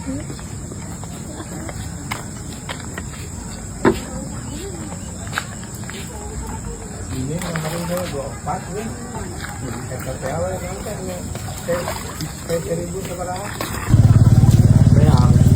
Ini yang kemarin saya 24 nih. KTP awal yang kan P1000 seberapa? Berapa?